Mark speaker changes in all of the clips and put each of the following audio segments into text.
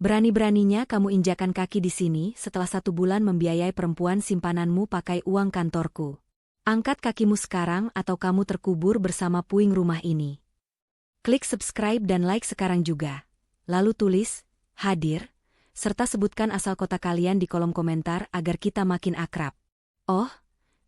Speaker 1: Berani-beraninya kamu injakan kaki di sini setelah 1 bulan membiayai perempuan simpananmu pakai uang kantorku. Angkat kakimu sekarang atau kamu terkubur bersama puing rumah ini. Klik subscribe dan like sekarang juga. Lalu tulis, hadir, serta sebutkan asal kota kalian di kolom komentar agar kita makin akrab. Oh,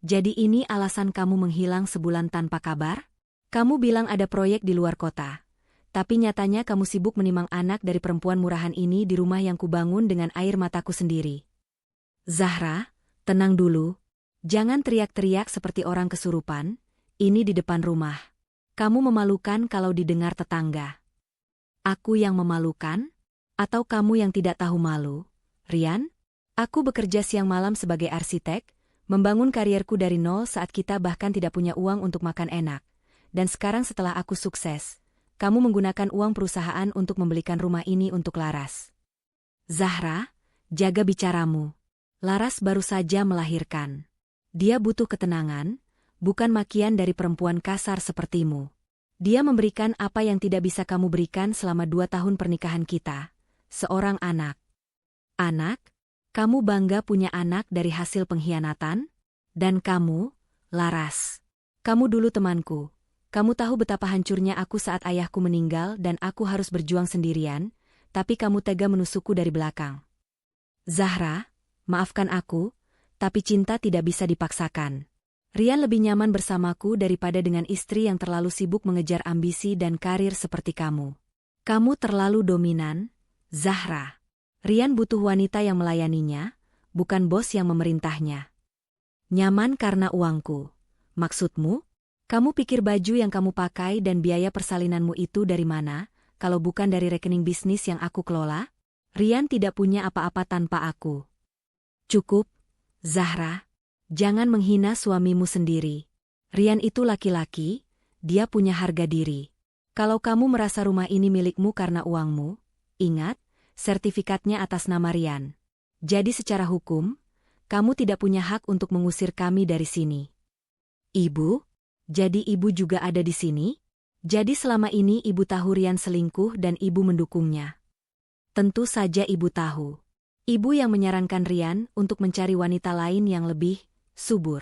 Speaker 1: jadi ini alasan kamu menghilang sebulan tanpa kabar? Kamu bilang ada proyek di luar kota. Tapi nyatanya kamu sibuk menimang anak dari perempuan murahan ini di rumah yang kubangun dengan air mataku sendiri. Zahra, tenang dulu. Jangan teriak-teriak seperti orang kesurupan, ini di depan rumah. Kamu memalukan kalau didengar tetangga. Aku yang memalukan? Atau kamu yang tidak tahu malu? Rian? Aku bekerja siang malam sebagai arsitek, membangun karierku dari nol saat kita bahkan tidak punya uang untuk makan enak. Dan sekarang setelah aku sukses, kamu menggunakan uang perusahaan untuk membelikan rumah ini untuk Laras. Zahra, jaga bicaramu. Laras baru saja melahirkan. Dia butuh ketenangan, bukan makian dari perempuan kasar sepertimu. Dia memberikan apa yang tidak bisa kamu berikan selama 2 tahun pernikahan kita, seorang anak. Anak? Kamu bangga punya anak dari hasil pengkhianatan? Dan kamu, Laras. Kamu dulu temanku. Kamu tahu betapa hancurnya aku saat ayahku meninggal dan aku harus berjuang sendirian, tapi kamu tega menusukku dari belakang. Zahra, maafkan aku, tapi cinta tidak bisa dipaksakan. Rian lebih nyaman bersamaku daripada dengan istri yang terlalu sibuk mengejar ambisi dan karir seperti kamu. Kamu terlalu dominan, Zahra. Rian butuh wanita yang melayaninya, bukan bos yang memerintahnya. Nyaman karena uangku. Maksudmu? Kamu pikir baju yang kamu pakai dan biaya persalinanmu itu dari mana, kalau bukan dari rekening bisnis yang aku kelola? Rian tidak punya apa-apa tanpa aku. Cukup, Zahra. Jangan menghina suamimu sendiri. Rian itu laki-laki, dia punya harga diri. Kalau kamu merasa rumah ini milikmu karena uangmu, ingat, sertifikatnya atas nama Rian. Jadi secara hukum, kamu tidak punya hak untuk mengusir kami dari sini. Ibu? Jadi ibu juga ada di sini? Jadi selama ini ibu tahu Rian selingkuh dan ibu mendukungnya. Tentu saja ibu tahu. Ibu yang menyarankan Rian untuk mencari wanita lain yang lebih subur.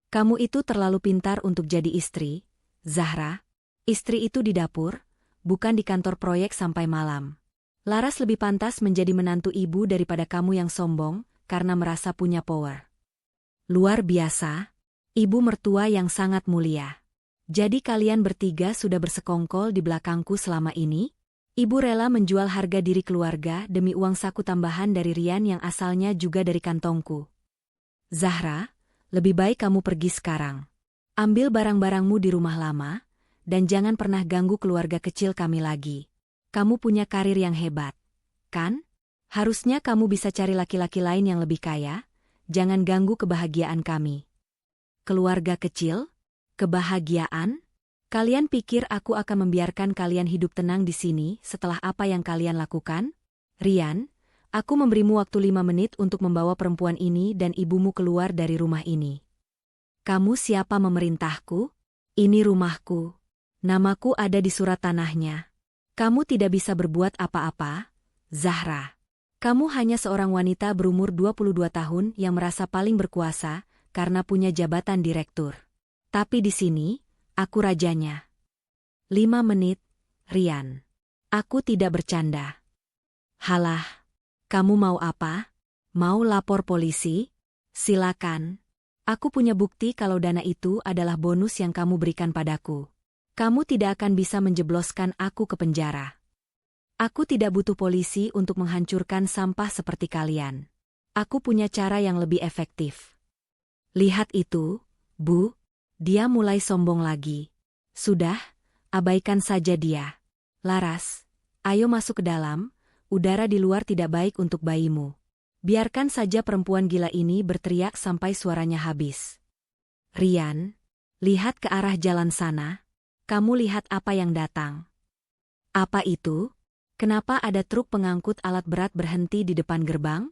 Speaker 1: Kamu itu terlalu pintar untuk jadi istri, Zahra. Istri itu di dapur, bukan di kantor proyek sampai malam. Laras lebih pantas menjadi menantu ibu daripada kamu yang sombong karena merasa punya power. Luar biasa. Ibu mertua yang sangat mulia. Jadi kalian bertiga sudah bersekongkol di belakangku selama ini? Ibu rela menjual harga diri keluarga demi uang saku tambahan dari Rian yang asalnya juga dari kantongku. Zahra, lebih baik kamu pergi sekarang. Ambil barang-barangmu di rumah lama, dan jangan pernah ganggu keluarga kecil kami lagi. Kamu punya karir yang hebat, kan? Harusnya kamu bisa cari laki-laki lain yang lebih kaya, jangan ganggu kebahagiaan kami. Keluarga kecil? Kebahagiaan? Kalian pikir aku akan membiarkan kalian hidup tenang di sini setelah apa yang kalian lakukan? Rian, aku memberimu waktu 5 menit untuk membawa perempuan ini dan ibumu keluar dari rumah ini. Kamu siapa memerintahku? Ini rumahku. Namaku ada di surat tanahnya. Kamu tidak bisa berbuat apa-apa, Zahra. Kamu hanya seorang wanita berumur 22 tahun yang merasa paling berkuasa, karena punya jabatan direktur. Tapi di sini, aku rajanya. 5 menit, Rian. Aku tidak bercanda. Halah, kamu mau apa? Mau lapor polisi? Silakan. Aku punya bukti kalau dana itu adalah bonus yang kamu berikan padaku. Kamu tidak akan bisa menjebloskan aku ke penjara. Aku tidak butuh polisi untuk menghancurkan sampah seperti kalian. Aku punya cara yang lebih efektif. Lihat itu, Bu. Dia mulai sombong lagi. Sudah, abaikan saja dia. Laras, ayo masuk ke dalam, udara di luar tidak baik untuk bayimu. Biarkan saja perempuan gila ini berteriak sampai suaranya habis. Rian, lihat ke arah jalan sana. Kamu lihat apa yang datang. Apa itu? Kenapa ada truk pengangkut alat berat berhenti di depan gerbang?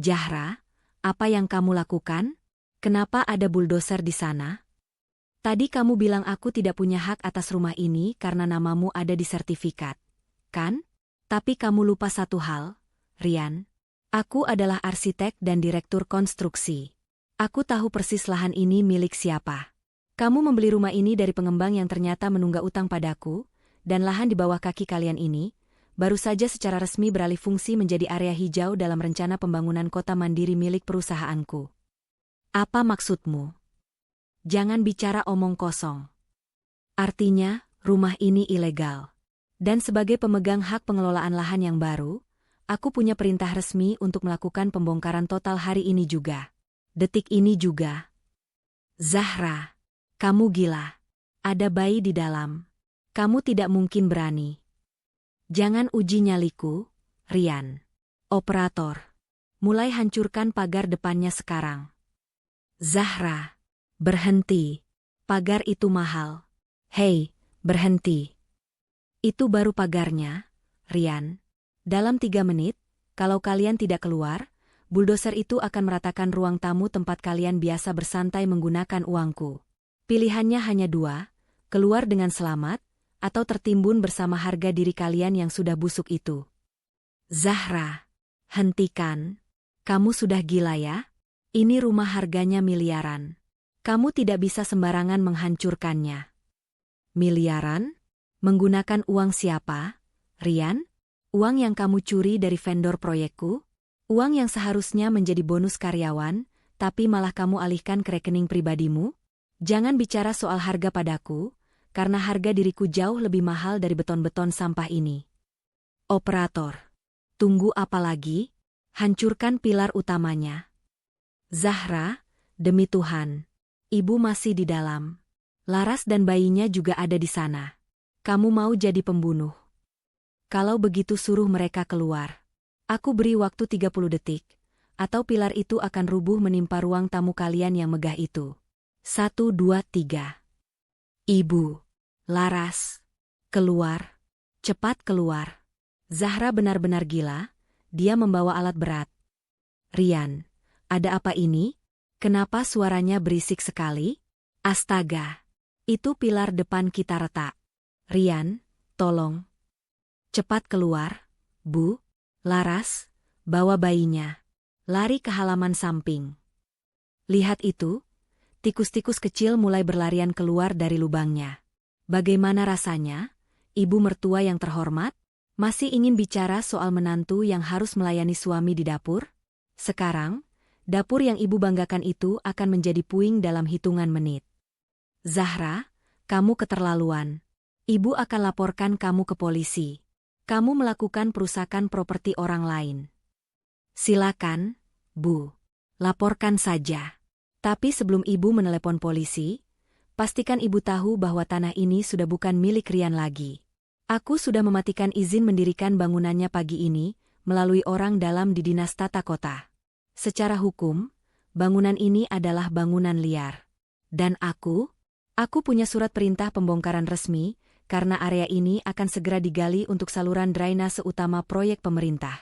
Speaker 1: Zahra, apa yang kamu lakukan? Kenapa ada buldoser di sana? Tadi kamu bilang aku tidak punya hak atas rumah ini karena namamu ada di sertifikat, kan? Tapi kamu lupa satu hal, Rian. Aku adalah arsitek dan direktur konstruksi. Aku tahu persis lahan ini milik siapa. Kamu membeli rumah ini dari pengembang yang ternyata menunggak utang padaku, dan lahan di bawah kaki kalian ini baru saja secara resmi beralih fungsi menjadi area hijau dalam rencana pembangunan kota mandiri milik perusahaanku. Apa maksudmu? Jangan bicara omong kosong. Artinya, rumah ini ilegal. Dan sebagai pemegang hak pengelolaan lahan yang baru, aku punya perintah resmi untuk melakukan pembongkaran total hari ini juga. Detik ini juga. Zahra, kamu gila. Ada bayi di dalam. Kamu tidak mungkin berani. Jangan uji nyaliku, Rian. Operator, mulai hancurkan pagar depannya sekarang. Zahra, berhenti. Pagar itu mahal. Hei, berhenti. Itu baru pagarnya, Rian. Dalam 3 menit, kalau kalian tidak keluar, buldoser itu akan meratakan ruang tamu tempat kalian biasa bersantai menggunakan uangku. Pilihannya hanya 2, keluar dengan selamat, atau tertimbun bersama harga diri kalian yang sudah busuk itu. Zahra, hentikan. Kamu sudah gila ya? Ini rumah harganya miliaran. Kamu tidak bisa sembarangan menghancurkannya. Miliaran? Menggunakan uang siapa, Rian? Uang yang kamu curi dari vendor proyekku? Uang yang seharusnya menjadi bonus karyawan, tapi malah kamu alihkan ke rekening pribadimu? Jangan bicara soal harga padaku, karena harga diriku jauh lebih mahal dari beton-beton sampah ini. Operator, tunggu apa lagi? Hancurkan pilar utamanya. Zahra, demi Tuhan, ibu masih di dalam. Laras dan bayinya juga ada di sana. Kamu mau jadi pembunuh? Kalau begitu suruh mereka keluar. Aku beri waktu 30 detik, atau pilar itu akan rubuh menimpa ruang tamu kalian yang megah itu. 1, 2, 3. Ibu, Laras, keluar, cepat keluar. Zahra benar-benar gila, dia membawa alat berat. Rian, ada apa ini? Kenapa suaranya berisik sekali? Astaga, itu pilar depan kita retak. Rian, tolong. Cepat keluar, Bu. Laras, bawa bayinya. Lari ke halaman samping. Lihat itu, tikus-tikus kecil mulai berlarian keluar dari lubangnya. Bagaimana rasanya, ibu mertua yang terhormat? Masih ingin bicara soal menantu yang harus melayani suami di dapur? Sekarang, dapur yang ibu banggakan itu akan menjadi puing dalam hitungan menit. Zahra, kamu keterlaluan. Ibu akan laporkan kamu ke polisi. Kamu melakukan perusakan properti orang lain. Silakan, Bu. Laporkan saja. Tapi sebelum ibu menelepon polisi, pastikan ibu tahu bahwa tanah ini sudah bukan milik Rian lagi. Aku sudah mematikan izin mendirikan bangunannya pagi ini melalui orang dalam di Dinas Tata Kota. Secara hukum, bangunan ini adalah bangunan liar. Dan aku punya surat perintah pembongkaran resmi karena area ini akan segera digali untuk saluran drainase utama proyek pemerintah.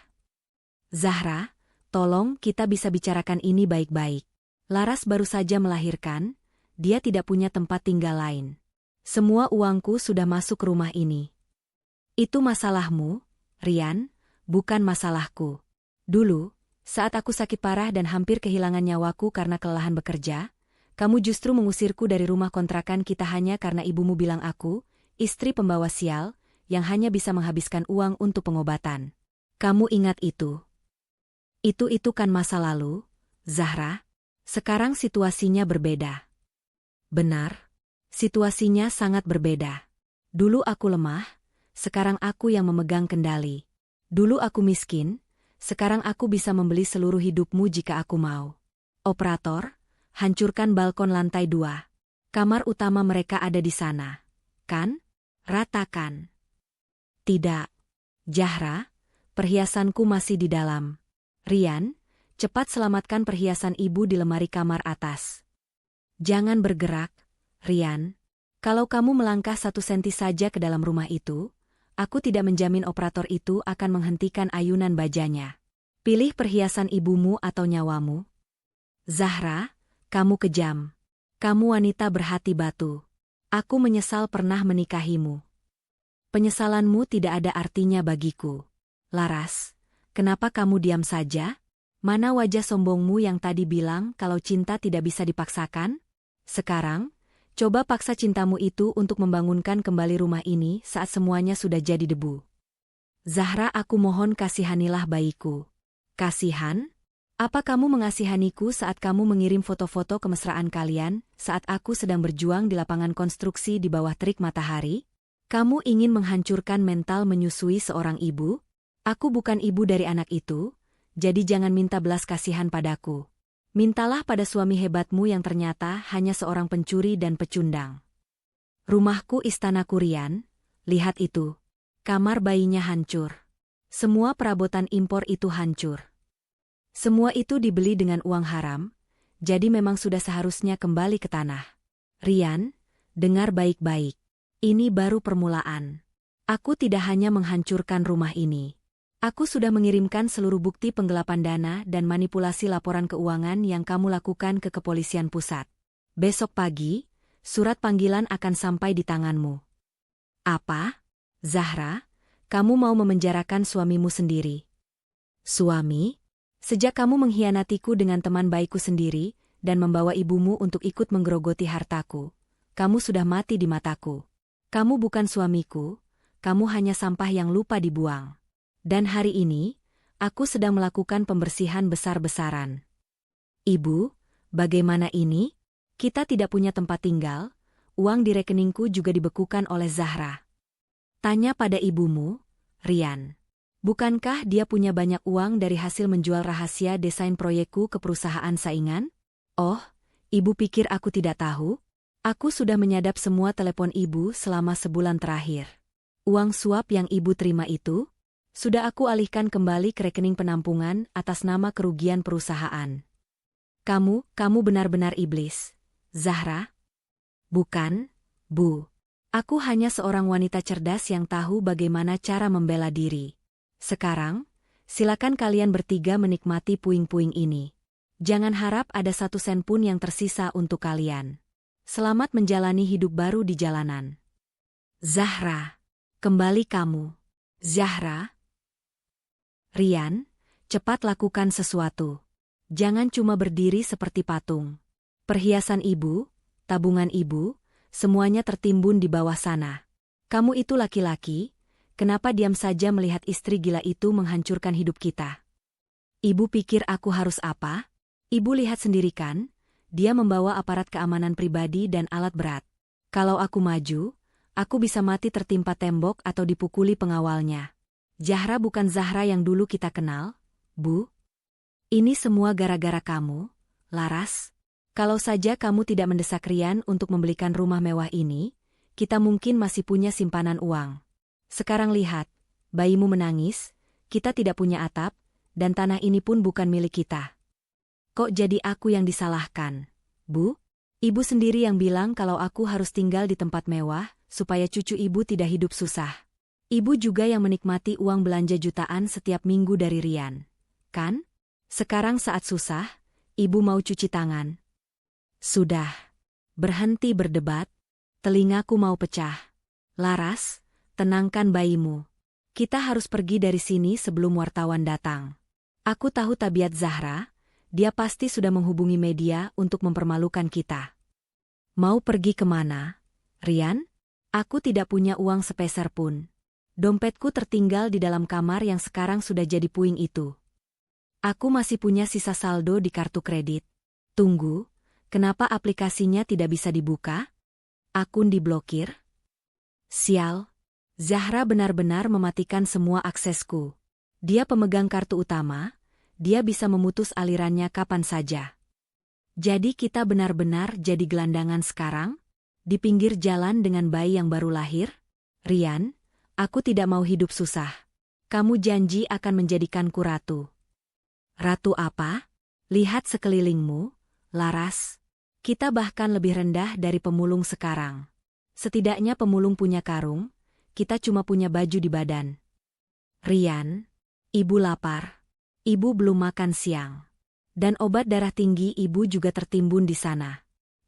Speaker 1: Zahra, tolong kita bisa bicarakan ini baik-baik. Laras baru saja melahirkan, dia tidak punya tempat tinggal lain. Semua uangku sudah masuk ke rumah ini. Itu masalahmu, Rian, bukan masalahku. Dulu, saat aku sakit parah dan hampir kehilangan nyawaku karena kelelahan bekerja, kamu justru mengusirku dari rumah kontrakan kita hanya karena ibumu bilang aku, istri pembawa sial, yang hanya bisa menghabiskan uang untuk pengobatan. Kamu ingat itu? Itu kan masa lalu, Zahra. Sekarang situasinya berbeda. Benar, situasinya sangat berbeda. Dulu aku lemah, sekarang aku yang memegang kendali. Dulu aku miskin, sekarang aku bisa membeli seluruh hidupmu jika aku mau. Operator, hancurkan balkon lantai 2. Kamar utama mereka ada di sana. Kan? Ratakan. Tidak. Zahra, perhiasanku masih di dalam. Rian, cepat selamatkan perhiasan ibu di lemari kamar atas. Jangan bergerak, Rian. Kalau kamu melangkah 1 senti saja ke dalam rumah itu, aku tidak menjamin operator itu akan menghentikan ayunan bajanya. Pilih perhiasan ibumu atau nyawamu. Zahra, kamu kejam. Kamu wanita berhati batu. Aku menyesal pernah menikahimu. Penyesalanmu tidak ada artinya bagiku. Laras, kenapa kamu diam saja? Mana wajah sombongmu yang tadi bilang kalau cinta tidak bisa dipaksakan? Sekarang, coba paksa cintamu itu untuk membangunkan kembali rumah ini saat semuanya sudah jadi debu. Zahra, aku mohon kasihanilah bayiku. Kasihan? Apa kamu mengasihaniku saat kamu mengirim foto-foto kemesraan kalian saat aku sedang berjuang di lapangan konstruksi di bawah terik matahari? Kamu ingin menghancurkan mental menyusui seorang ibu? Aku bukan ibu dari anak itu. Jadi jangan minta belas kasihan padaku. Mintalah pada suami hebatmu yang ternyata hanya seorang pencuri dan pecundang. Rumahku istanaku, Rian. Lihat itu. Kamar bayinya hancur. Semua perabotan impor itu hancur. Semua itu dibeli dengan uang haram, jadi memang sudah seharusnya kembali ke tanah. Rian, dengar baik-baik. Ini baru permulaan. Aku tidak hanya menghancurkan rumah ini. Aku sudah mengirimkan seluruh bukti penggelapan dana dan manipulasi laporan keuangan yang kamu lakukan ke kepolisian pusat. Besok pagi, surat panggilan akan sampai di tanganmu. Apa? Zahra, kamu mau memenjarakan suamimu sendiri? Suami? Sejak kamu mengkhianatiku dengan teman baikku sendiri dan membawa ibumu untuk ikut menggerogoti hartaku, kamu sudah mati di mataku. Kamu bukan suamiku, kamu hanya sampah yang lupa dibuang. Dan hari ini, aku sedang melakukan pembersihan besar-besaran. Ibu, bagaimana ini? Kita tidak punya tempat tinggal, uang di rekeningku juga dibekukan oleh Zahra. Tanya pada ibumu, Rian. Bukankah dia punya banyak uang dari hasil menjual rahasia desain proyekku ke perusahaan saingan? Oh, ibu pikir aku tidak tahu? Aku sudah menyadap semua telepon ibu selama sebulan terakhir. Uang suap yang ibu terima itu sudah aku alihkan kembali ke rekening penampungan atas nama kerugian perusahaan. Kamu benar-benar iblis. Zahra? Bukan, Bu. Aku hanya seorang wanita cerdas yang tahu bagaimana cara membela diri. Sekarang, silakan kalian bertiga menikmati puing-puing ini. Jangan harap ada satu sen pun yang tersisa untuk kalian. Selamat menjalani hidup baru di jalanan. Zahra, kembali kamu. Zahra? Rian, cepat lakukan sesuatu. Jangan cuma berdiri seperti patung. Perhiasan ibu, tabungan ibu, semuanya tertimbun di bawah sana. Kamu itu laki-laki, kenapa diam saja melihat istri gila itu menghancurkan hidup kita? Ibu pikir aku harus apa? Ibu lihat sendiri kan, dia membawa aparat keamanan pribadi dan alat berat. Kalau aku maju, aku bisa mati tertimpa tembok atau dipukuli pengawalnya. Zahra bukan Zahra yang dulu kita kenal, Bu. Ini semua gara-gara kamu, Laras. Kalau saja kamu tidak mendesak Rian untuk membelikan rumah mewah ini, kita mungkin masih punya simpanan uang. Sekarang lihat, bayimu menangis, kita tidak punya atap, dan tanah ini pun bukan milik kita. Kok jadi aku yang disalahkan, Bu? Ibu sendiri yang bilang kalau aku harus tinggal di tempat mewah, supaya cucu ibu tidak hidup susah. Ibu juga yang menikmati uang belanja jutaan setiap minggu dari Rian. Kan? Sekarang saat susah, ibu mau cuci tangan. Sudah. Berhenti berdebat. Telingaku mau pecah. Laras, tenangkan bayimu. Kita harus pergi dari sini sebelum wartawan datang. Aku tahu tabiat Zahra, dia pasti sudah menghubungi media untuk mempermalukan kita. Mau pergi kemana, Rian? Aku tidak punya uang sepeser pun. Dompetku tertinggal di dalam kamar yang sekarang sudah jadi puing itu. Aku masih punya sisa saldo di kartu kredit. Tunggu, kenapa aplikasinya tidak bisa dibuka? Akun diblokir? Sial, Zahra benar-benar mematikan semua aksesku. Dia pemegang kartu utama, dia bisa memutus alirannya kapan saja. Jadi kita benar-benar jadi gelandangan sekarang? Di pinggir jalan dengan bayi yang baru lahir? Rian, aku tidak mau hidup susah. Kamu janji akan menjadikanku ratu. Ratu apa? Lihat sekelilingmu, Laras. Kita bahkan lebih rendah dari pemulung sekarang. Setidaknya pemulung punya karung, kita cuma punya baju di badan. Rian, ibu lapar. Ibu belum makan siang. Dan obat darah tinggi ibu juga tertimbun di sana.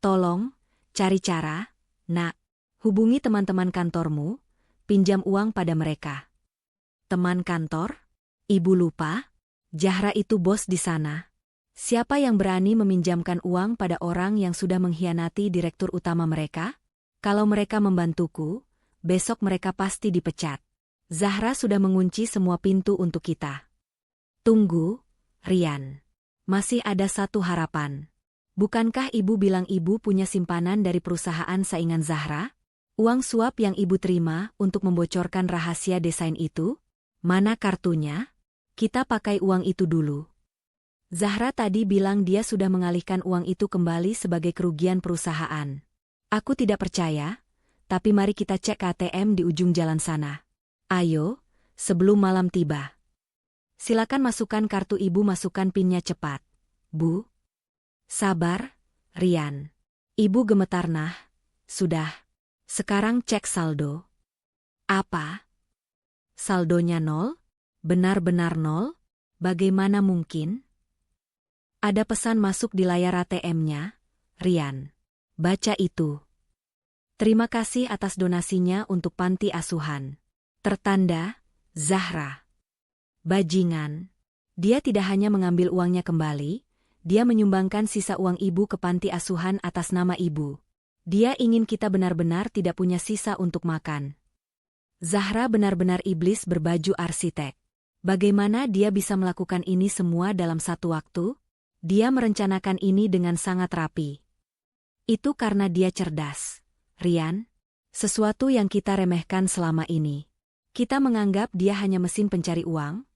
Speaker 1: Tolong, cari cara, Nak. Hubungi teman-teman kantormu, pinjam uang pada mereka. Teman kantor? Ibu lupa? Zahra itu bos di sana. Siapa yang berani meminjamkan uang pada orang yang sudah mengkhianati direktur utama mereka? Kalau mereka membantuku, besok mereka pasti dipecat. Zahra sudah mengunci semua pintu untuk kita. Tunggu, Rian. Masih ada satu harapan. Bukankah ibu bilang ibu punya simpanan dari perusahaan saingan Zahra? Uang suap yang ibu terima untuk membocorkan rahasia desain itu? Mana kartunya? Kita pakai uang itu dulu. Zahra tadi bilang dia sudah mengalihkan uang itu kembali sebagai kerugian perusahaan. Aku tidak percaya, tapi mari kita cek ATM di ujung jalan sana. Ayo, sebelum malam tiba. Silakan masukkan kartu ibu, masukkan PIN-nya cepat. Bu. Sabar, Rian. Ibu gemetar. Nah, sudah. Sekarang cek saldo. Apa? Saldonya 0? Benar-benar 0? Bagaimana mungkin? Ada pesan masuk di layar ATM-nya, Rian. Baca itu. Terima kasih atas donasinya untuk panti asuhan. Tertanda, Zahra. Bajingan. Dia tidak hanya mengambil uangnya kembali, dia menyumbangkan sisa uang ibu ke panti asuhan atas nama ibu. Dia ingin kita benar-benar tidak punya sisa untuk makan. Zahra benar-benar iblis berbaju arsitek. Bagaimana dia bisa melakukan ini semua dalam satu waktu? Dia merencanakan ini dengan sangat rapi. Itu karena dia cerdas. Rian, sesuatu yang kita remehkan selama ini. Kita menganggap dia hanya mesin pencari uang,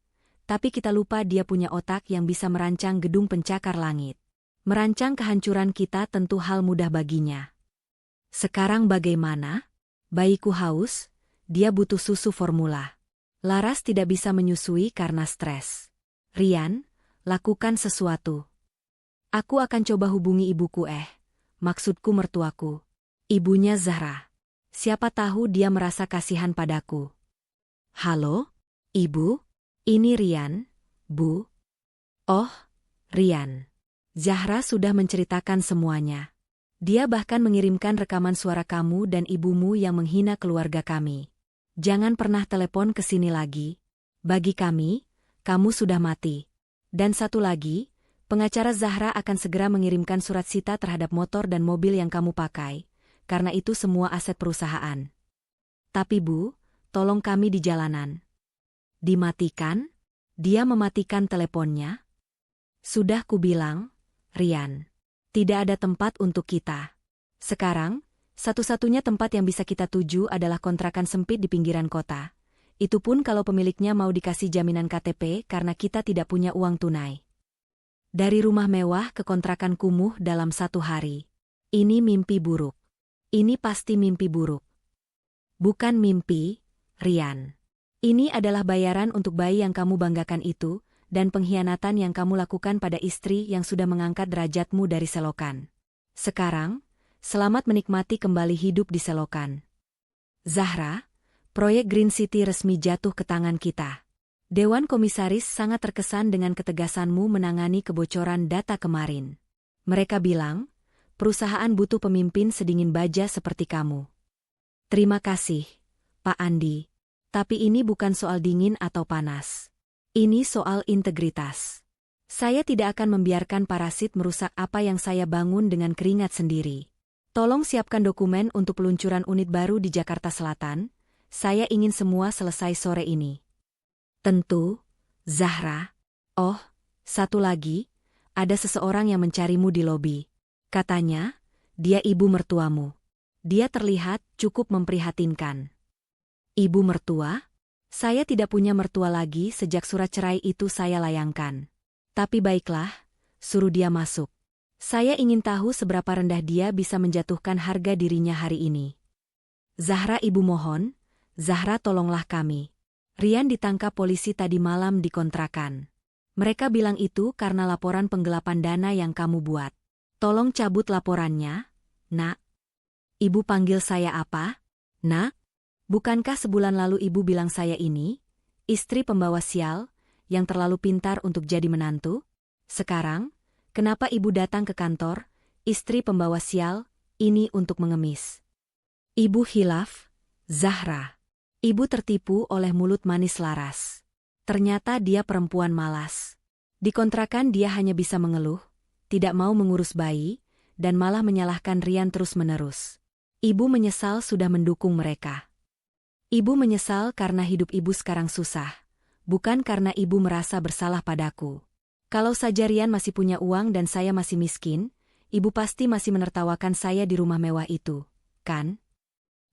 Speaker 1: tapi kita lupa dia punya otak yang bisa merancang gedung pencakar langit. Merancang kehancuran kita tentu hal mudah baginya. Sekarang bagaimana? Bayiku haus, dia butuh susu formula. Laras tidak bisa menyusui karena stres. Rian, lakukan sesuatu. Aku akan coba hubungi ibuku maksudku mertuaku. Ibunya Zahra. Siapa tahu dia merasa kasihan padaku. Halo, Ibu? Ini Rian, Bu. Oh, Rian. Zahra sudah menceritakan semuanya. Dia bahkan mengirimkan rekaman suara kamu dan ibumu yang menghina keluarga kami. Jangan pernah telepon ke sini lagi. Bagi kami, kamu sudah mati. Dan satu lagi, pengacara Zahra akan segera mengirimkan surat sita terhadap motor dan mobil yang kamu pakai, karena itu semua aset perusahaan. Tapi Bu, tolong kami di jalanan. Dimatikan? Dia mematikan teleponnya? Sudah kubilang, Rian. Tidak ada tempat untuk kita. Sekarang, satu-satunya tempat yang bisa kita tuju adalah kontrakan sempit di pinggiran kota. Itu pun kalau pemiliknya mau dikasih jaminan KTP karena kita tidak punya uang tunai. Dari rumah mewah ke kontrakan kumuh dalam satu hari. Ini mimpi buruk. Ini pasti mimpi buruk. Bukan mimpi, Rian. Ini adalah bayaran untuk bayi yang kamu banggakan itu, dan pengkhianatan yang kamu lakukan pada istri yang sudah mengangkat derajatmu dari selokan. Sekarang, selamat menikmati kembali hidup di selokan. Zahra, proyek Green City resmi jatuh ke tangan kita. Dewan Komisaris sangat terkesan dengan ketegasanmu menangani kebocoran data kemarin. Mereka bilang, perusahaan butuh pemimpin sedingin baja seperti kamu. Terima kasih, Pak Andi. Tapi ini bukan soal dingin atau panas. Ini soal integritas. Saya tidak akan membiarkan parasit merusak apa yang saya bangun dengan keringat sendiri. Tolong siapkan dokumen untuk peluncuran unit baru di Jakarta Selatan. Saya ingin semua selesai sore ini. Tentu, Zahra. Oh, satu lagi, ada seseorang yang mencarimu di lobi. Katanya, dia ibu mertuamu. Dia terlihat cukup memprihatinkan. Ibu mertua? Saya tidak punya mertua lagi sejak surat cerai itu saya layangkan. Tapi baiklah, suruh dia masuk. Saya ingin tahu seberapa rendah dia bisa menjatuhkan harga dirinya hari ini. Zahra, ibu mohon, Zahra tolonglah kami. Rian ditangkap polisi tadi malam di kontrakan. Mereka bilang itu karena laporan penggelapan dana yang kamu buat. Tolong cabut laporannya, Nak. Ibu panggil saya apa? Nak? Bukankah sebulan lalu ibu bilang saya ini, istri pembawa sial, yang terlalu pintar untuk jadi menantu? Sekarang, kenapa ibu datang ke kantor, istri pembawa sial, ini untuk mengemis? Ibu hilaf, Zahra. Ibu tertipu oleh mulut manis Laras. Ternyata dia perempuan malas. Di kontrakan dia hanya bisa mengeluh, tidak mau mengurus bayi, dan malah menyalahkan Rian terus-menerus. Ibu menyesal sudah mendukung mereka. Ibu menyesal karena hidup ibu sekarang susah, bukan karena ibu merasa bersalah padaku. Kalau saja Rian masih punya uang dan saya masih miskin, ibu pasti masih menertawakan saya di rumah mewah itu, kan?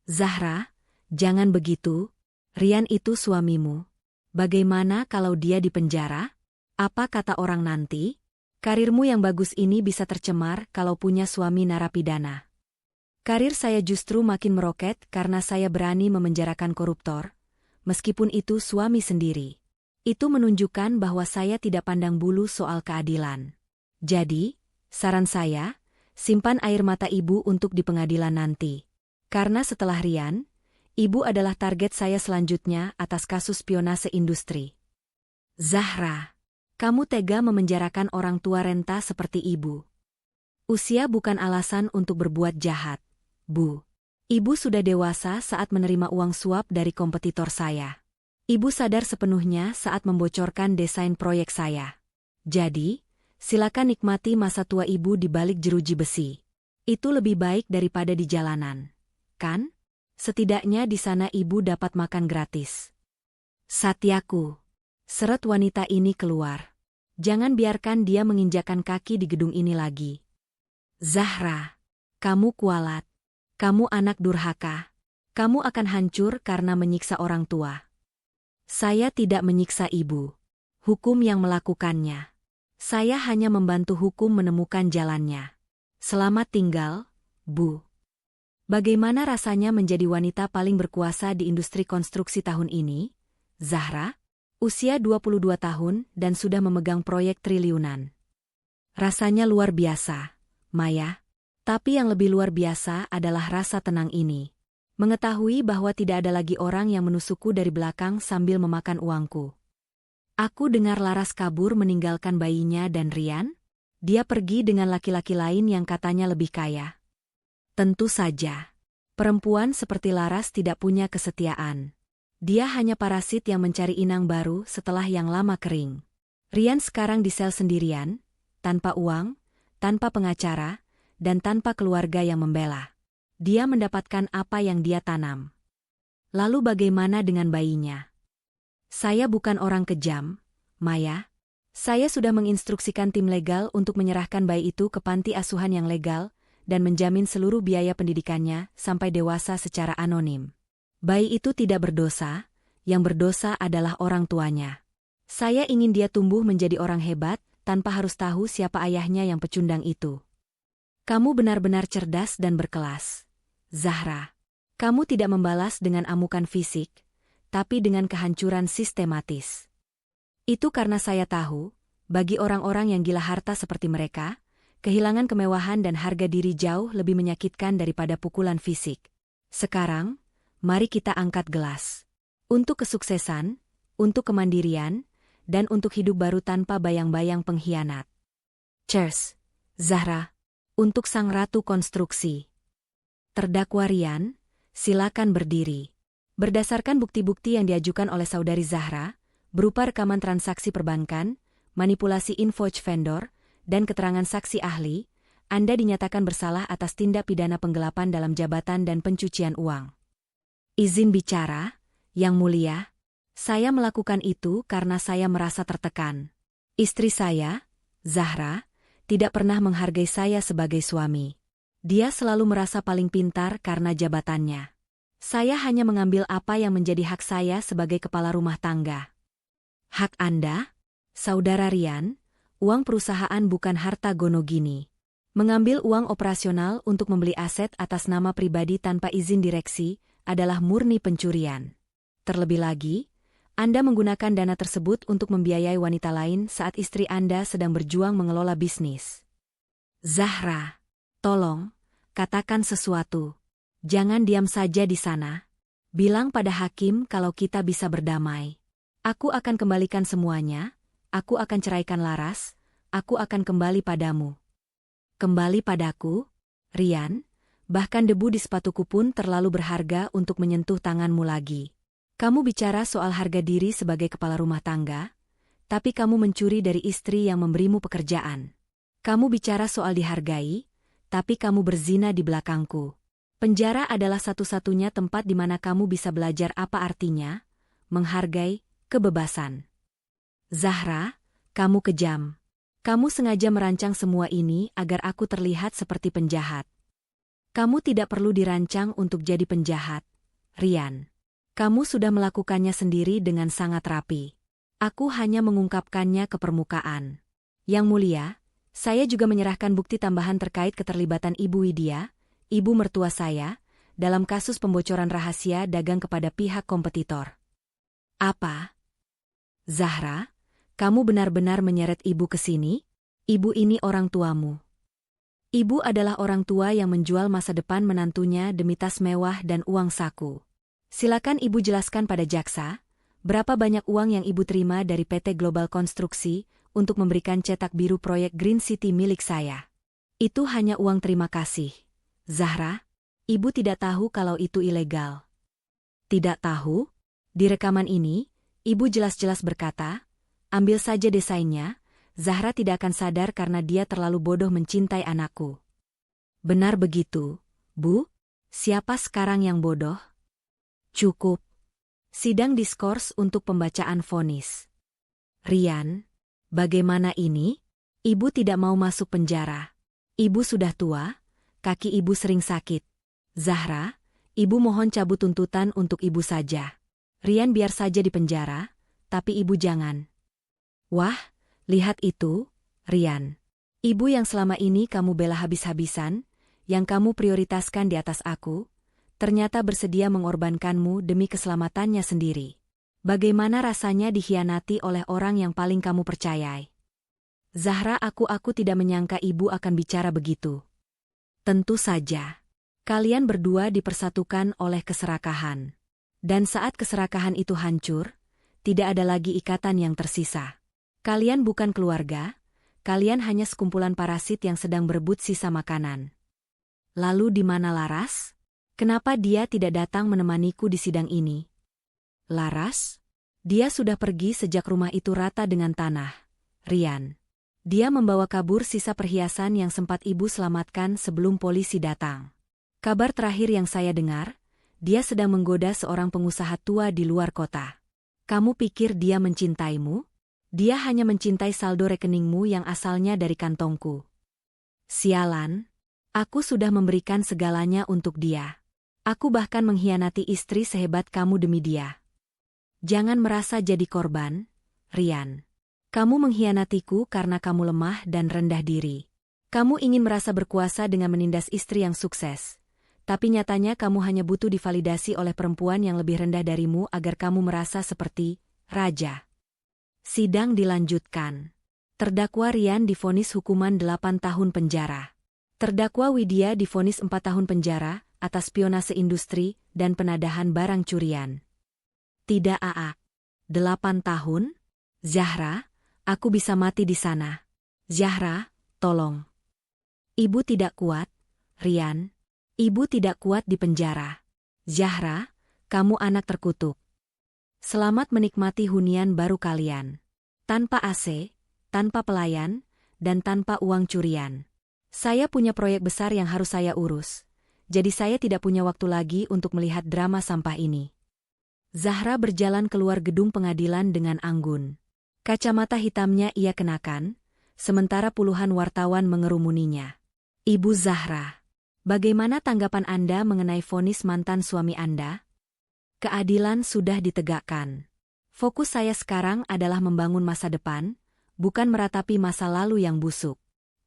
Speaker 1: Zahra, jangan begitu. Rian itu suamimu. Bagaimana kalau dia di penjara? Apa kata orang nanti? Karirmu yang bagus ini bisa tercemar kalau punya suami narapidana. Karir saya justru makin meroket karena saya berani memenjarakan koruptor, meskipun itu suami sendiri. Itu menunjukkan bahwa saya tidak pandang bulu soal keadilan. Jadi, saran saya, simpan air mata ibu untuk di pengadilan nanti. Karena setelah Rian, ibu adalah target saya selanjutnya atas kasus spionase industri. Zahra, kamu tega memenjarakan orang tua renta seperti ibu. Usia bukan alasan untuk berbuat jahat, Bu. Ibu sudah dewasa saat menerima uang suap dari kompetitor saya. Ibu sadar sepenuhnya saat membocorkan desain proyek saya. Jadi, silakan nikmati masa tua ibu di balik jeruji besi. Itu lebih baik daripada di jalanan, kan? Setidaknya di sana ibu dapat makan gratis. Satyaku. Seret wanita ini keluar. Jangan biarkan dia menginjakan kaki di gedung ini lagi. Zahra. Kamu kualat. Kamu anak durhaka. Kamu akan hancur karena menyiksa orang tua. Saya tidak menyiksa ibu. Hukum yang melakukannya. Saya hanya membantu hukum menemukan jalannya. Selamat tinggal, Bu. Bagaimana rasanya menjadi wanita paling berkuasa di industri konstruksi tahun ini? Zahra, usia 22 tahun dan sudah memegang proyek triliunan. Rasanya luar biasa, Maya. Tapi yang lebih luar biasa adalah rasa tenang ini. Mengetahui bahwa tidak ada lagi orang yang menusukku dari belakang sambil memakan uangku. Aku dengar Laras kabur meninggalkan bayinya dan Rian. Dia pergi dengan laki-laki lain yang katanya lebih kaya. Tentu saja. Perempuan seperti Laras tidak punya kesetiaan. Dia hanya parasit yang mencari inang baru setelah yang lama kering. Rian sekarang di sel sendirian, tanpa uang, tanpa pengacara, dan tanpa keluarga yang membela. Dia mendapatkan apa yang dia tanam. Lalu bagaimana dengan bayinya? Saya bukan orang kejam, Maya. Saya sudah menginstruksikan tim legal untuk menyerahkan bayi itu ke panti asuhan yang legal, dan menjamin seluruh biaya pendidikannya sampai dewasa secara anonim. Bayi itu tidak berdosa, yang berdosa adalah orang tuanya. Saya ingin dia tumbuh menjadi orang hebat, tanpa harus tahu siapa ayahnya yang pecundang itu. Kamu benar-benar cerdas dan berkelas. Zahra, kamu tidak membalas dengan amukan fisik, tapi dengan kehancuran sistematis. Itu karena saya tahu, bagi orang-orang yang gila harta seperti mereka, kehilangan kemewahan dan harga diri jauh lebih menyakitkan daripada pukulan fisik. Sekarang, mari kita angkat gelas. Untuk kesuksesan, untuk kemandirian, dan untuk hidup baru tanpa bayang-bayang pengkhianat. Cheers, Zahra, untuk sang ratu konstruksi. Terdakwa Rian, silakan berdiri. Berdasarkan bukti-bukti yang diajukan oleh saudari Zahra, berupa rekaman transaksi perbankan, manipulasi invoice vendor, dan keterangan saksi ahli, Anda dinyatakan bersalah atas tindak pidana penggelapan dalam jabatan dan pencucian uang. Izin bicara, Yang Mulia. Saya melakukan itu karena saya merasa tertekan. Istri saya, Zahra, tidak pernah menghargai saya sebagai suami. Dia selalu merasa paling pintar karena jabatannya. Saya hanya mengambil apa yang menjadi hak saya sebagai kepala rumah tangga. Hak Anda, Saudara Rian, uang perusahaan bukan harta gono gini. Mengambil uang operasional untuk membeli aset atas nama pribadi tanpa izin direksi adalah murni pencurian. Terlebih lagi, Anda menggunakan dana tersebut untuk membiayai wanita lain saat istri Anda sedang berjuang mengelola bisnis. Zahra, tolong, katakan sesuatu. Jangan diam saja di sana. Bilang pada hakim kalau kita bisa berdamai. Aku akan kembalikan semuanya, aku akan ceraikan Laras, aku akan kembali padamu. Kembali padaku, Rian, bahkan debu di sepatuku pun terlalu berharga untuk menyentuh tanganmu lagi. Kamu bicara soal harga diri sebagai kepala rumah tangga, tapi kamu mencuri dari istri yang memberimu pekerjaan. Kamu bicara soal dihargai, tapi kamu berzina di belakangku. Penjara adalah satu-satunya tempat di mana kamu bisa belajar apa artinya menghargai kebebasan. Zahra, kamu kejam. Kamu sengaja merancang semua ini agar aku terlihat seperti penjahat. Kamu tidak perlu dirancang untuk jadi penjahat, Rian. Kamu sudah melakukannya sendiri dengan sangat rapi. Aku hanya mengungkapkannya ke permukaan. Yang mulia, saya juga menyerahkan bukti tambahan terkait keterlibatan Ibu Widya, ibu mertua saya, dalam kasus pembocoran rahasia dagang kepada pihak kompetitor. Apa? Zahra, kamu benar-benar menyeret ibu ke sini? Ibu ini orang tuamu. Ibu adalah orang tua yang menjual masa depan menantunya demi tas mewah dan uang saku. Silakan ibu jelaskan pada jaksa, berapa banyak uang yang ibu terima dari PT Global Konstruksi untuk memberikan cetak biru proyek Green City milik saya. Itu hanya uang terima kasih. Zahra, ibu tidak tahu kalau itu ilegal. Tidak tahu? Di rekaman ini, ibu jelas-jelas berkata, ambil saja desainnya, Zahra tidak akan sadar karena dia terlalu bodoh mencintai anakku. Benar begitu, Bu? Siapa sekarang yang bodoh? Cukup. Sidang diskors untuk pembacaan vonis. Rian, bagaimana ini? Ibu tidak mau masuk penjara. Ibu sudah tua, kaki ibu sering sakit. Zahra, ibu mohon cabut tuntutan untuk ibu saja. Rian biar saja di penjara, tapi ibu jangan. Wah, lihat itu, Rian. Ibu yang selama ini kamu bela habis-habisan, yang kamu prioritaskan di atas aku, ternyata bersedia mengorbankanmu demi keselamatannya sendiri. Bagaimana rasanya dikhianati oleh orang yang paling kamu percayai? Zahra, aku tidak menyangka ibu akan bicara begitu. Tentu saja. Kalian berdua dipersatukan oleh keserakahan. Dan saat keserakahan itu hancur, tidak ada lagi ikatan yang tersisa. Kalian bukan keluarga, kalian hanya sekumpulan parasit yang sedang berebut sisa makanan. Lalu di mana Laras? Kenapa dia tidak datang menemaniku di sidang ini? Laras? Dia sudah pergi sejak rumah itu rata dengan tanah. Rian. Dia membawa kabur sisa perhiasan yang sempat ibu selamatkan sebelum polisi datang. Kabar terakhir yang saya dengar, dia sedang menggoda seorang pengusaha tua di luar kota. Kamu pikir dia mencintaimu? Dia hanya mencintai saldo rekeningmu yang asalnya dari kantongku. Sialan, aku sudah memberikan segalanya untuk dia. Aku bahkan mengkhianati istri sehebat kamu demi dia. Jangan merasa jadi korban, Rian. Kamu mengkhianatiku karena kamu lemah dan rendah diri. Kamu ingin merasa berkuasa dengan menindas istri yang sukses. Tapi nyatanya kamu hanya butuh divalidasi oleh perempuan yang lebih rendah darimu agar kamu merasa seperti raja. Sidang dilanjutkan. Terdakwa Rian divonis hukuman 8 tahun penjara. Terdakwa Widya divonis 4 tahun penjara atas spionase industri dan penadahan barang curian. Tidak AA. 8 tahun? Zahra, aku bisa mati di sana. Zahra, tolong. Ibu tidak kuat, Rian. Ibu tidak kuat di penjara. Zahra, kamu anak terkutuk. Selamat menikmati hunian baru kalian. Tanpa AC, tanpa pelayan, dan tanpa uang curian. Saya punya proyek besar yang harus saya urus. Jadi saya tidak punya waktu lagi untuk melihat drama sampah ini. Zahra berjalan keluar gedung pengadilan dengan anggun. Kacamata hitamnya ia kenakan, sementara puluhan wartawan mengerumuninya. Ibu Zahra, bagaimana tanggapan Anda mengenai vonis mantan suami Anda? Keadilan sudah ditegakkan. Fokus saya sekarang adalah membangun masa depan, bukan meratapi masa lalu yang busuk.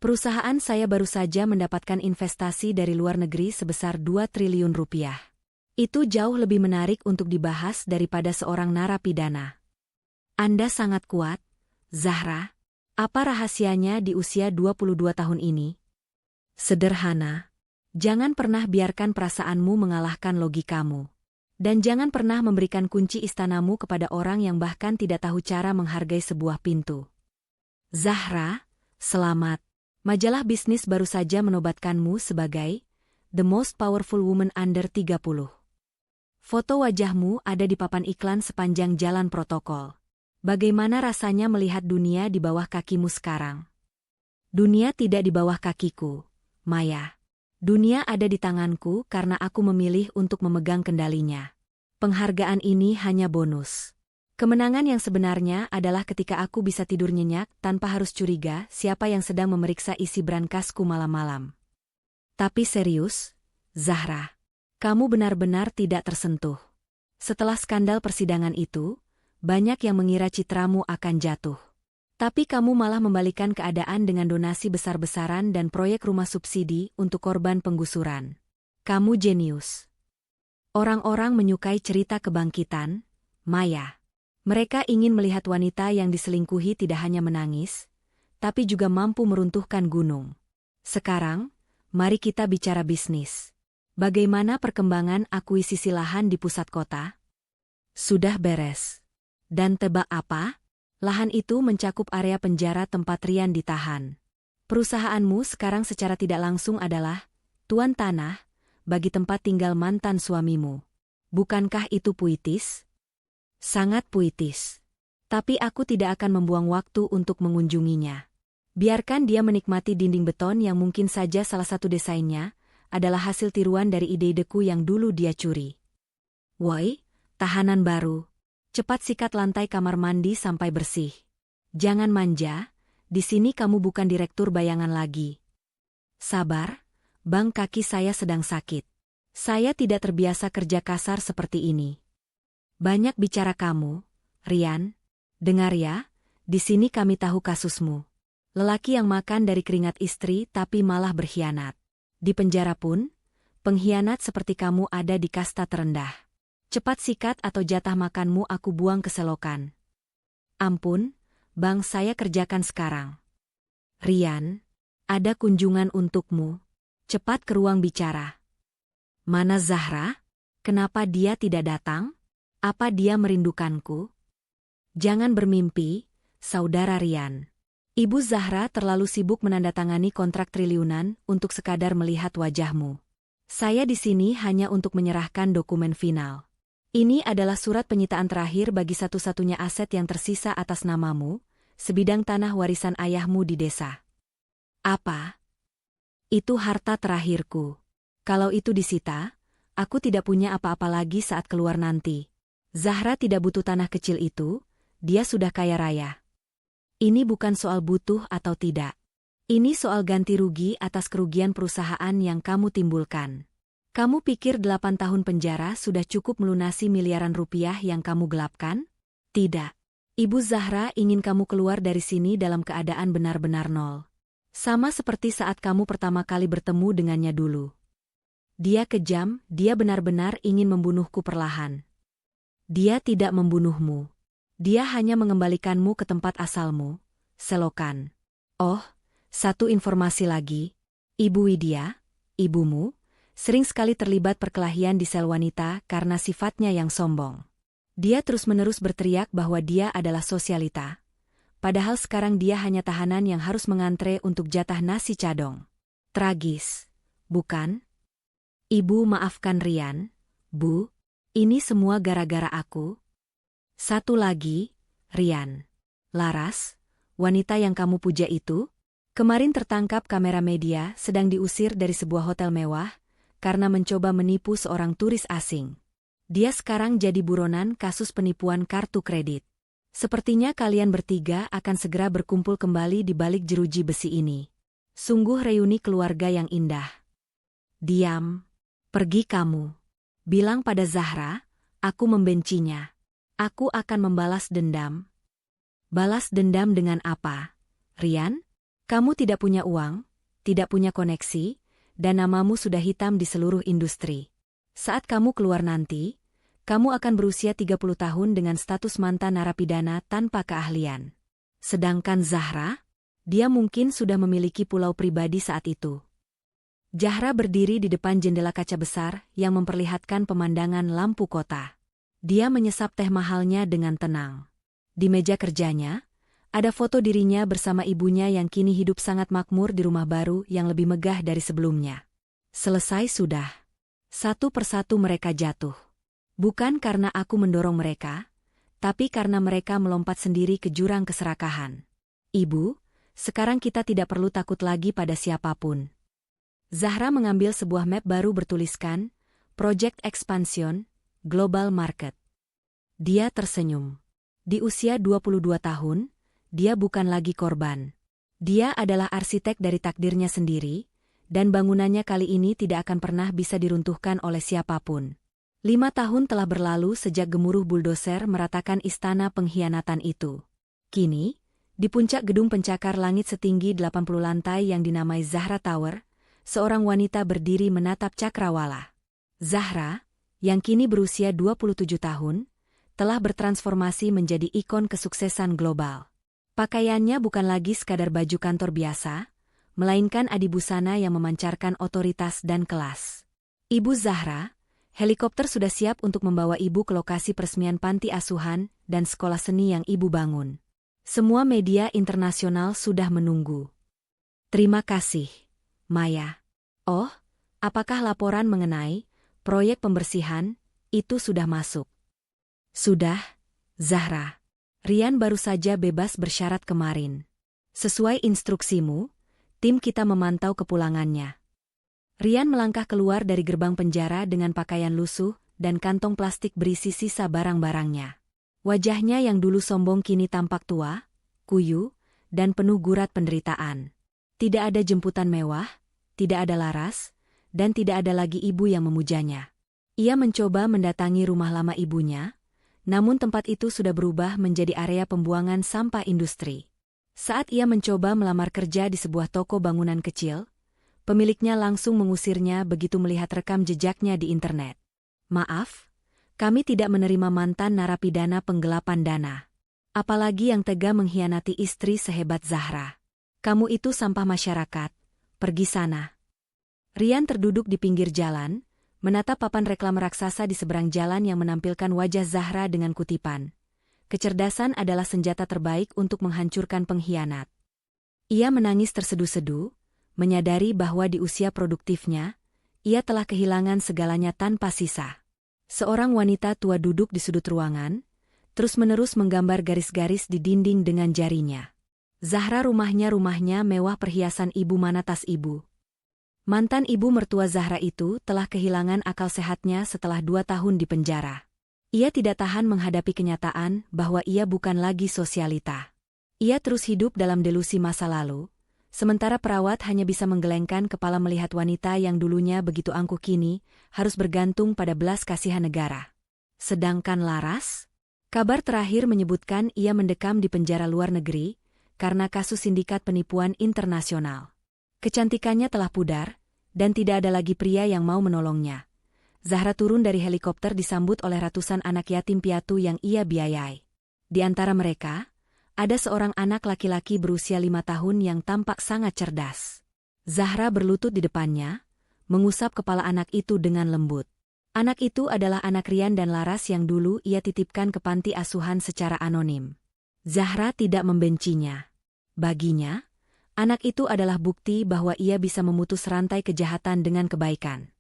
Speaker 1: Perusahaan saya baru saja mendapatkan investasi dari luar negeri sebesar 2 triliun rupiah. Itu jauh lebih menarik untuk dibahas daripada seorang narapidana. Anda sangat kuat, Zahra. Apa rahasianya di usia 22 tahun ini? Sederhana. Jangan pernah biarkan perasaanmu mengalahkan logikamu. Dan jangan pernah memberikan kunci istanamu kepada orang yang bahkan tidak tahu cara menghargai sebuah pintu. Zahra, selamat. Majalah bisnis baru saja menobatkanmu sebagai The Most Powerful Woman Under 30. Foto wajahmu ada di papan iklan sepanjang jalan protokol. Bagaimana rasanya melihat dunia di bawah kakimu sekarang? Dunia tidak di bawah kakiku, Maya. Dunia ada di tanganku karena aku memilih untuk memegang kendalinya. Penghargaan ini hanya bonus. Kemenangan yang sebenarnya adalah ketika aku bisa tidur nyenyak tanpa harus curiga siapa yang sedang memeriksa isi berangkasku malam-malam. Tapi serius, Zahra, kamu benar-benar tidak tersentuh. Setelah skandal persidangan itu, banyak yang mengira citramu akan jatuh. Tapi kamu malah membalikan keadaan dengan donasi besar-besaran dan proyek rumah subsidi untuk korban penggusuran. Kamu jenius. Orang-orang menyukai cerita kebangkitan, Maya. Mereka ingin melihat wanita yang diselingkuhi tidak hanya menangis, tapi juga mampu meruntuhkan gunung. Sekarang, mari kita bicara bisnis. Bagaimana perkembangan akuisisi lahan di pusat kota? Sudah beres. Dan tebak apa? Lahan itu mencakup area penjara tempat Rian ditahan. Perusahaanmu sekarang secara tidak langsung adalah tuan tanah bagi tempat tinggal mantan suamimu. Bukankah itu puitis? Sangat puitis. Tapi aku tidak akan membuang waktu untuk mengunjunginya. Biarkan dia menikmati dinding beton yang mungkin saja salah satu desainnya adalah hasil tiruan dari ide-ideku yang dulu dia curi. Woi, tahanan baru. Cepat sikat lantai kamar mandi sampai bersih. Jangan manja, di sini kamu bukan direktur bayangan lagi. Sabar, Bang, kaki saya sedang sakit. Saya tidak terbiasa kerja kasar seperti ini. Banyak bicara kamu, Rian. Dengar ya, di sini kami tahu kasusmu. Lelaki yang makan dari keringat istri tapi malah berkhianat. Di penjara pun, pengkhianat seperti kamu ada di kasta terendah. Cepat sikat atau jatah makanmu aku buang ke selokan. Ampun, Bang, saya kerjakan sekarang. Rian, ada kunjungan untukmu. Cepat ke ruang bicara. Mana Zahra? Kenapa dia tidak datang? Apa dia merindukanku? Jangan bermimpi, Saudara Rian. Ibu Zahra terlalu sibuk menandatangani kontrak triliunan untuk sekadar melihat wajahmu. Saya di sini hanya untuk menyerahkan dokumen final. Ini adalah surat penyitaan terakhir bagi satu-satunya aset yang tersisa atas namamu, sebidang tanah warisan ayahmu di desa. Apa? Itu harta terakhirku. Kalau itu disita, aku tidak punya apa-apa lagi saat keluar nanti. Zahra tidak butuh tanah kecil itu, dia sudah kaya raya. Ini bukan soal butuh atau tidak. Ini soal ganti rugi atas kerugian perusahaan yang kamu timbulkan. Kamu pikir 8 tahun penjara sudah cukup melunasi miliaran rupiah yang kamu gelapkan? Tidak. Ibu Zahra ingin kamu keluar dari sini dalam keadaan benar-benar nol. Sama seperti saat kamu pertama kali bertemu dengannya dulu. Dia kejam, dia benar-benar ingin membunuhku perlahan. Dia tidak membunuhmu. Dia hanya mengembalikanmu ke tempat asalmu, selokan. Oh, satu informasi lagi. Ibu Widya, ibumu, sering sekali terlibat perkelahian di sel wanita karena sifatnya yang sombong. Dia terus-menerus berteriak bahwa dia adalah sosialita. Padahal sekarang dia hanya tahanan yang harus mengantre untuk jatah nasi cadong. Tragis, bukan? Ibu, maafkan Rian. Bu, ini semua gara-gara aku. Satu lagi, Rian. Laras, wanita yang kamu puja itu, kemarin tertangkap kamera media sedang diusir dari sebuah hotel mewah, karena mencoba menipu seorang turis asing. Dia sekarang jadi buronan kasus penipuan kartu kredit. Sepertinya kalian bertiga akan segera berkumpul kembali di balik jeruji besi ini. Sungguh reuni keluarga yang indah. Diam. Pergi kamu. Bilang pada Zahra, aku membencinya. Aku akan membalas dendam. Balas dendam dengan apa? Rian, kamu tidak punya uang, tidak punya koneksi, dan namamu sudah hitam di seluruh industri. Saat kamu keluar nanti, kamu akan berusia 30 tahun dengan status mantan narapidana tanpa keahlian. Sedangkan Zahra, dia mungkin sudah memiliki pulau pribadi saat itu. Zahra berdiri di depan jendela kaca besar yang memperlihatkan pemandangan lampu kota. Dia menyesap teh mahalnya dengan tenang. Di meja kerjanya, ada foto dirinya bersama ibunya yang kini hidup sangat makmur di rumah baru yang lebih megah dari sebelumnya. Selesai sudah. Satu persatu mereka jatuh. Bukan karena aku mendorong mereka, tapi karena mereka melompat sendiri ke jurang keserakahan. Ibu, sekarang kita tidak perlu takut lagi pada siapapun. Zahra mengambil sebuah map baru bertuliskan, Project Expansion, Global Market. Dia tersenyum. Di usia 22 tahun, dia bukan lagi korban. Dia adalah arsitek dari takdirnya sendiri, dan bangunannya kali ini tidak akan pernah bisa diruntuhkan oleh siapapun. 5 tahun telah berlalu sejak gemuruh buldoser meratakan istana pengkhianatan itu. Kini, di puncak gedung pencakar langit setinggi 80 lantai yang dinamai Zahra Tower, seorang wanita berdiri menatap cakrawala. Zahra, yang kini berusia 27 tahun, telah bertransformasi menjadi ikon kesuksesan global. Pakaiannya bukan lagi sekadar baju kantor biasa, melainkan adibusana yang memancarkan otoritas dan kelas. Ibu Zahra, helikopter sudah siap untuk membawa ibu ke lokasi peresmian panti asuhan dan sekolah seni yang ibu bangun. Semua media internasional sudah menunggu. Terima kasih, Maya. Oh, apakah laporan mengenai proyek pembersihan itu sudah masuk? Sudah, Zahra. Rian baru saja bebas bersyarat kemarin. Sesuai instruksimu, tim kita memantau kepulangannya. Rian melangkah keluar dari gerbang penjara dengan pakaian lusuh dan kantong plastik berisi sisa barang-barangnya. Wajahnya yang dulu sombong kini tampak tua, kuyu, dan penuh gurat penderitaan. Tidak ada jemputan mewah, tidak ada laras, dan tidak ada lagi ibu yang memujanya. Ia mencoba mendatangi rumah lama ibunya, namun tempat itu sudah berubah menjadi area pembuangan sampah industri. Saat ia mencoba melamar kerja di sebuah toko bangunan kecil, pemiliknya langsung mengusirnya begitu melihat rekam jejaknya di internet. Maaf, kami tidak menerima mantan narapidana penggelapan dana. Apalagi yang tega mengkhianati istri sehebat Zahra. Kamu itu sampah masyarakat, pergi sana. Rian terduduk di pinggir jalan, menatap papan reklam raksasa di seberang jalan yang menampilkan wajah Zahra dengan kutipan. Kecerdasan adalah senjata terbaik untuk menghancurkan pengkhianat. Ia menangis terseduh-seduh, menyadari bahwa di usia produktifnya, ia telah kehilangan segalanya tanpa sisa. Seorang wanita tua duduk di sudut ruangan, terus-menerus menggambar garis-garis di dinding dengan jarinya. Zahra rumahnya mewah perhiasan ibu mana tas ibu. Mantan ibu mertua Zahra itu telah kehilangan akal sehatnya setelah 2 tahun di penjara. Ia tidak tahan menghadapi kenyataan bahwa ia bukan lagi sosialita. Ia terus hidup dalam delusi masa lalu, sementara perawat hanya bisa menggelengkan kepala melihat wanita yang dulunya begitu angkuh kini harus bergantung pada belas kasihan negara. Sedangkan Laras? Kabar terakhir menyebutkan ia mendekam di penjara luar negeri karena kasus sindikat penipuan internasional. Kecantikannya telah pudar, dan tidak ada lagi pria yang mau menolongnya. Zahra turun dari helikopter disambut oleh ratusan anak yatim piatu yang ia biayai. Di antara mereka, ada seorang anak laki-laki berusia 5 tahun yang tampak sangat cerdas. Zahra berlutut di depannya, mengusap kepala anak itu dengan lembut. Anak itu adalah anak Rian dan Laras yang dulu ia titipkan ke panti asuhan secara anonim. Zahra tidak membencinya. Baginya, anak itu adalah bukti bahwa ia bisa memutus rantai kejahatan dengan kebaikan.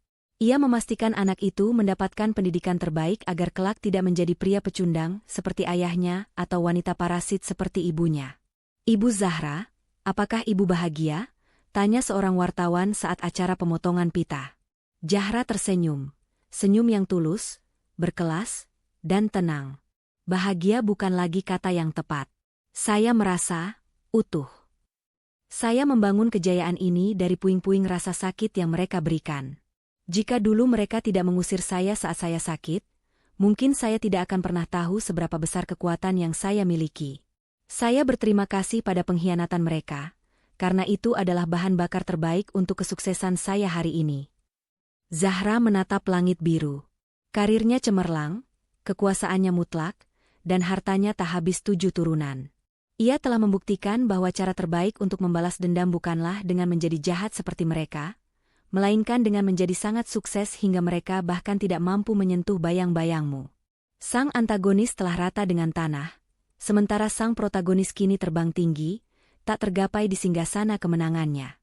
Speaker 1: Ia memastikan anak itu mendapatkan pendidikan terbaik agar kelak tidak menjadi pria pecundang seperti ayahnya atau wanita parasit seperti ibunya. Ibu Zahra, apakah ibu bahagia? Tanya seorang wartawan saat acara pemotongan pita. Zahra tersenyum, senyum yang tulus, berkelas, dan tenang. Bahagia bukan lagi kata yang tepat. Saya merasa utuh. Saya membangun kejayaan ini dari puing-puing rasa sakit yang mereka berikan. Jika dulu mereka tidak mengusir saya saat saya sakit, mungkin saya tidak akan pernah tahu seberapa besar kekuatan yang saya miliki. Saya berterima kasih pada pengkhianatan mereka, karena itu adalah bahan bakar terbaik untuk kesuksesan saya hari ini. Zahra menatap langit biru. Karirnya cemerlang, kekuasaannya mutlak, dan hartanya tak habis 7 turunan. Ia telah membuktikan bahwa cara terbaik untuk membalas dendam bukanlah dengan menjadi jahat seperti mereka, melainkan dengan menjadi sangat sukses hingga mereka bahkan tidak mampu menyentuh bayang-bayangmu. Sang antagonis telah rata dengan tanah, sementara sang protagonis kini terbang tinggi, tak tergapai di singgasana kemenangannya.